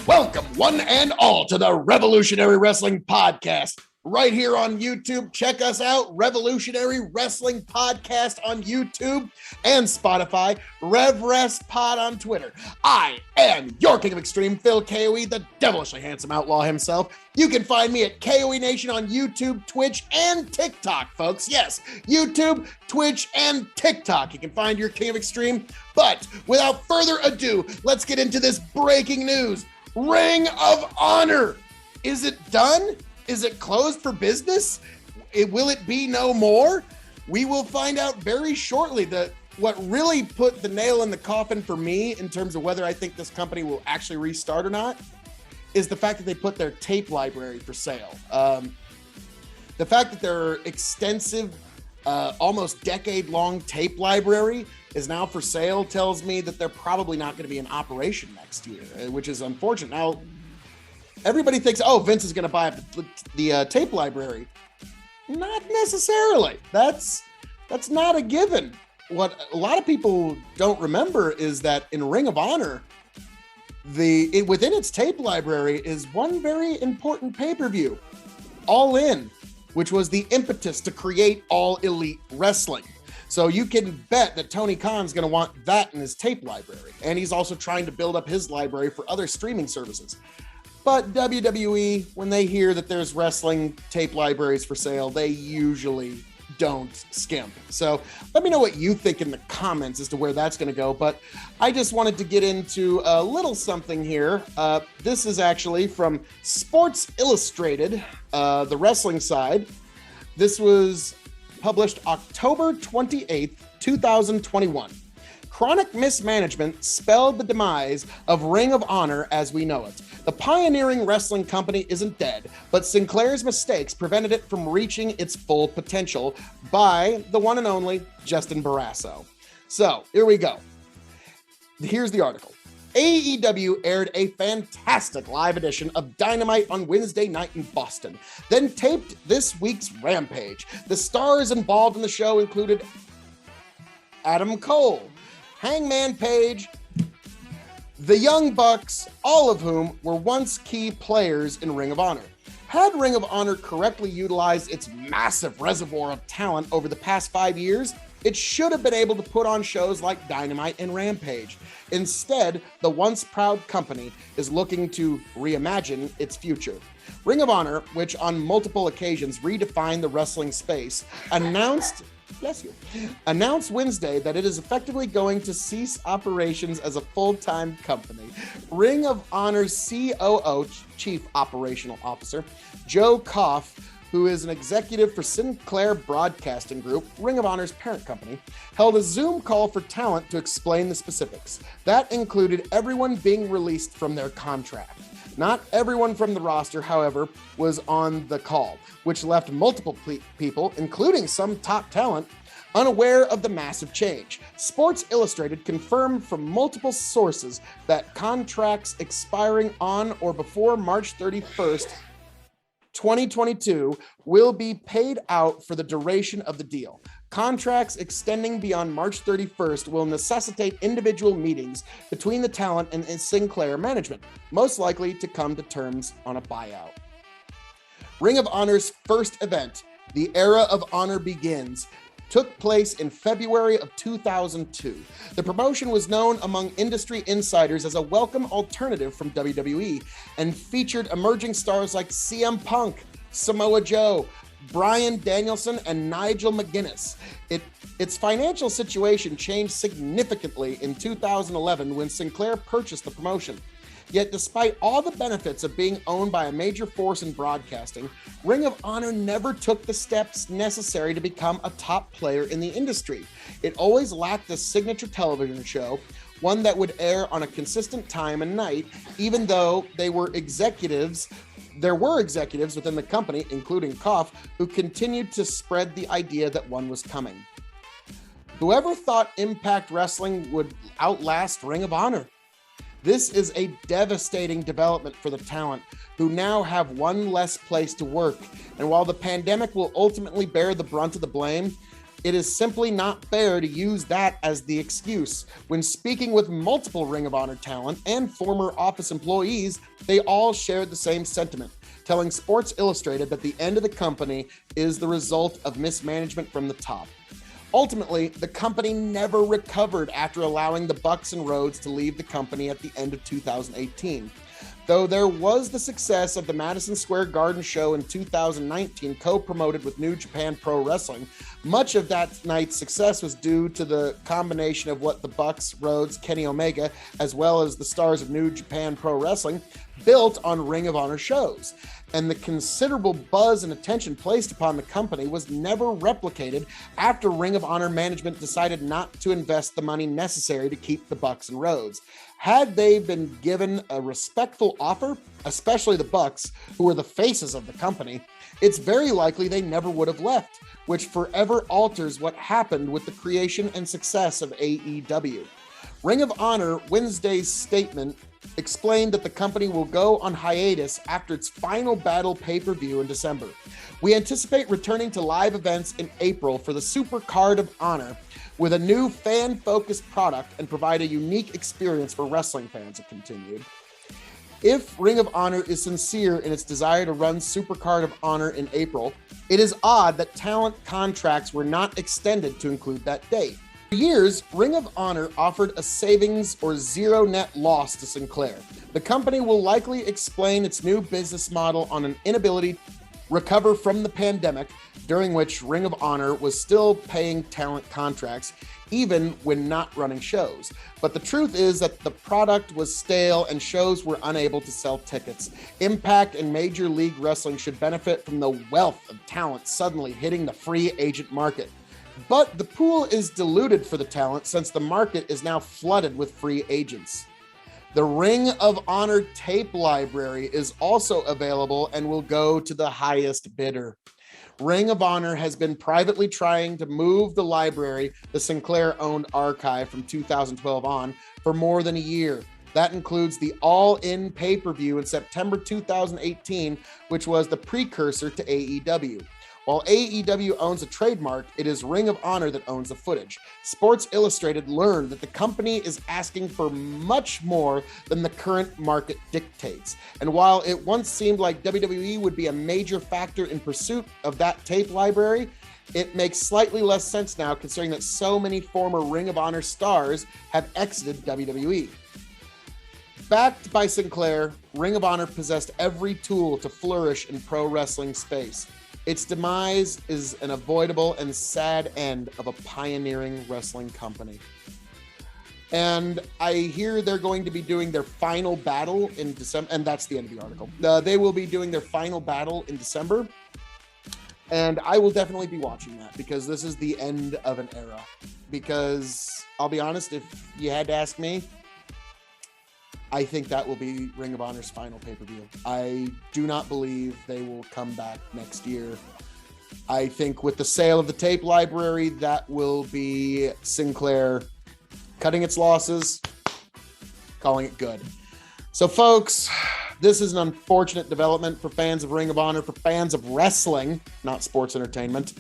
Welcome, one and all, to the Revolutionary Wrestling Podcast. Right here on YouTube. Check us out, Revolutionary Wrestling Podcast on YouTube and Spotify, RevWrestPod on Twitter. I am your King of Extreme, Phil KOE, the devilishly handsome outlaw himself. You can find me at KOE Nation on YouTube, Twitch, and TikTok, folks. Yes, YouTube, Twitch, and TikTok. You can find your King of Extreme. But without further ado, let's get into this breaking news. Ring of Honor. Is it done? Is it closed for business? Will it be no more? We will find out very shortly. What really put the nail in the coffin for me in terms of whether I think this company will actually restart or not is the fact that they put their tape library for sale. The fact that their extensive, almost decade-long tape library is now for sale tells me that they're probably not going to be in operation next year, which is unfortunate. Now, everybody thinks, oh, Vince is going to buy up the tape library. Not necessarily. That's not a given. What a lot of people don't remember is that in Ring of Honor, within its tape library is one very important pay-per-view, All In, which was the impetus to create All Elite Wrestling. So you can bet that Tony Khan's going to want that in his tape library. And he's also trying to build up his library for other streaming services. But WWE, when they hear that there's wrestling tape libraries for sale, they usually don't skimp. So let me know what you think in the comments as to where that's going to go. But I just wanted to get into a little something here. This is actually from Sports Illustrated, the wrestling side. This was published October 28th, 2021. Chronic mismanagement spelled the demise of Ring of Honor as we know it. The pioneering wrestling company isn't dead, but Sinclair's mistakes prevented it from reaching its full potential by the one and only Justin Barrasso. So, here we go. Here's the article. AEW aired a fantastic live edition of Dynamite on Wednesday night in Boston, then taped this week's Rampage. The stars involved in the show included Adam Cole, Hangman Page, the Young Bucks, all of whom were once key players in Ring of Honor. Had Ring of Honor correctly utilized its massive reservoir of talent over the past 5 years, it should have been able to put on shows like Dynamite and Rampage. Instead, the once proud company is looking to reimagine its future. Ring of Honor, which on multiple occasions redefined the wrestling space, announced Wednesday that it is effectively going to cease operations as a full-time company. Ring of Honor's COO, Chief Operational Officer, Joe Koff, who is an executive for Sinclair Broadcasting Group, Ring of Honor's parent company, held a Zoom call for talent to explain the specifics. That included everyone being released from their contract. Not everyone from the roster, however, was on the call, which left multiple people, including some top talent, unaware of the massive change. Sports Illustrated confirmed from multiple sources that contracts expiring on or before March 31st, 2022 will be paid out for the duration of the deal. Contracts extending beyond March 31st will necessitate individual meetings between the talent and Sinclair management, most likely to come to terms on a buyout. Ring of Honor's first event, The Era of Honor Begins, took place in February of 2002. The promotion was known among industry insiders as a welcome alternative from WWE and featured emerging stars like CM Punk, Samoa Joe, Bryan Danielson, and Nigel McGuinness. Its financial situation changed significantly in 2011 when Sinclair purchased the promotion. Yet despite all the benefits of being owned by a major force in broadcasting, Ring of Honor never took the steps necessary to become a top player in the industry. It always lacked a signature television show, one that would air on a consistent time and night, even though there were executives within the company, including Koff, who continued to spread the idea that one was coming. Whoever thought Impact Wrestling would outlast Ring of Honor? This is a devastating development for the talent, who now have one less place to work. And while the pandemic will ultimately bear the brunt of the blame, It is simply not fair to use that as the excuse. When speaking with multiple Ring of Honor talent and former office employees, they all shared the same sentiment, telling Sports Illustrated that the end of the company is the result of mismanagement from the top. Ultimately, the company never recovered after allowing the Bucks and Rhodes to leave the company at the end of 2018. Though there was the success of the Madison Square Garden show in 2019, co-promoted with New Japan Pro Wrestling, much of that night's success was due to the combination of what the Bucks, Rhodes, Kenny Omega, as well as the stars of New Japan Pro Wrestling built on Ring of Honor shows. And the considerable buzz and attention placed upon the company was never replicated after Ring of Honor management decided not to invest the money necessary to keep the Bucks and Rhodes. Had they been given a respectful offer, especially the Bucks, who were the faces of the company, it's very likely they never would have left, which forever alters what happened with the creation and success of AEW. Ring of Honor Wednesday's statement explained that the company will go on hiatus after its final Battle pay-per-view in December. We anticipate returning to live events in April for the Super Card of Honor with a new fan-focused product and provide a unique experience for wrestling fans, it continued. If Ring of Honor is sincere in its desire to run Super Card of Honor in April, it is odd that talent contracts were not extended to include that date. For years, Ring of Honor offered a savings or zero net loss to Sinclair. The company will likely explain its new business model on an inability to recover from the pandemic, during which Ring of Honor was still paying talent contracts, even when not running shows. But the truth is that the product was stale and shows were unable to sell tickets. Impact and Major League Wrestling should benefit from the wealth of talent suddenly hitting the free agent market. But the pool is diluted for the talent since the market is now flooded with free agents. The Ring of Honor tape library is also available and will go to the highest bidder. Ring of Honor has been privately trying to move the library, the Sinclair-owned archive from 2012 on, for more than a year. That includes the All-In pay-per-view in September 2018, which was the precursor to AEW. While AEW owns a trademark, it is Ring of Honor that owns the footage. Sports Illustrated learned that the company is asking for much more than the current market dictates. And while it once seemed like WWE would be a major factor in pursuit of that tape library, it makes slightly less sense now considering that so many former Ring of Honor stars have exited WWE. Backed by Sinclair, Ring of Honor possessed every tool to flourish in pro wrestling space. Its demise is an avoidable and sad end of a pioneering wrestling company. And I hear they're going to be doing their final battle in December, and that's the end of the article. They will be doing their final battle in December, and I will definitely be watching that because this is the end of an era. Because I'll be honest, if you had to ask me, I think that will be Ring of Honor's final pay-per-view. I do not believe they will come back next year. I think with the sale of the tape library, that will be Sinclair cutting its losses, calling it good. So folks, this is an unfortunate development for fans of Ring of Honor, for fans of wrestling, not sports entertainment.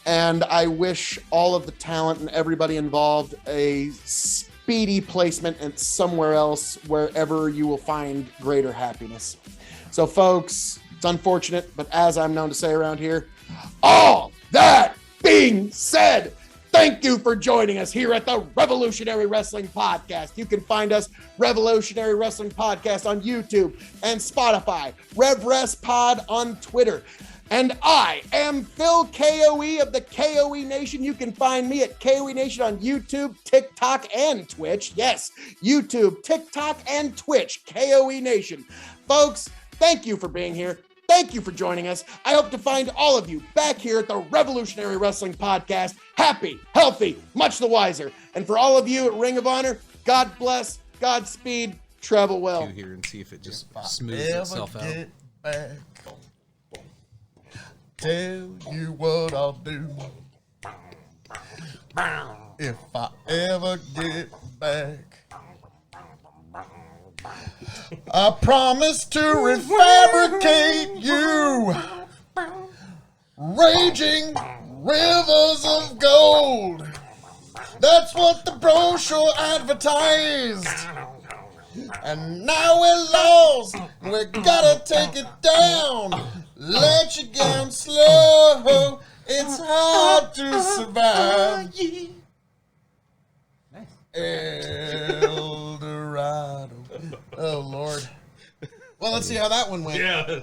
And I wish all of the talent and everybody involved a speedy placement and somewhere else, wherever you will find greater happiness. So folks, it's unfortunate, but as I'm known to say around here, all that being said, thank you for joining us here at the Revolutionary Wrestling Podcast. You can find us, Revolutionary Wrestling Podcast, on YouTube and Spotify, RevWrestPod on Twitter. And I am Phil KOE of the KOE Nation. You can find me at KOE Nation on YouTube, TikTok, and Twitch. Yes, YouTube, TikTok, and Twitch, KOE Nation. Folks, thank you for being here. Thank you for joining us. I hope to find all of you back here at the Revolutionary Wrestling Podcast, happy, healthy, much the wiser. And for all of you at Ring of Honor, God bless, Godspeed, travel well. Here and see if it just smooths itself out. Back, tell you what I'll do if I ever get back. I promise to refabricate you, raging Rivers of gold. That's what the brochure advertised. And now we're lost. We gotta take it down. Let you down slow. It's hard to survive. El Dorado. Oh, Lord. Well, let's see how that one went. Yeah.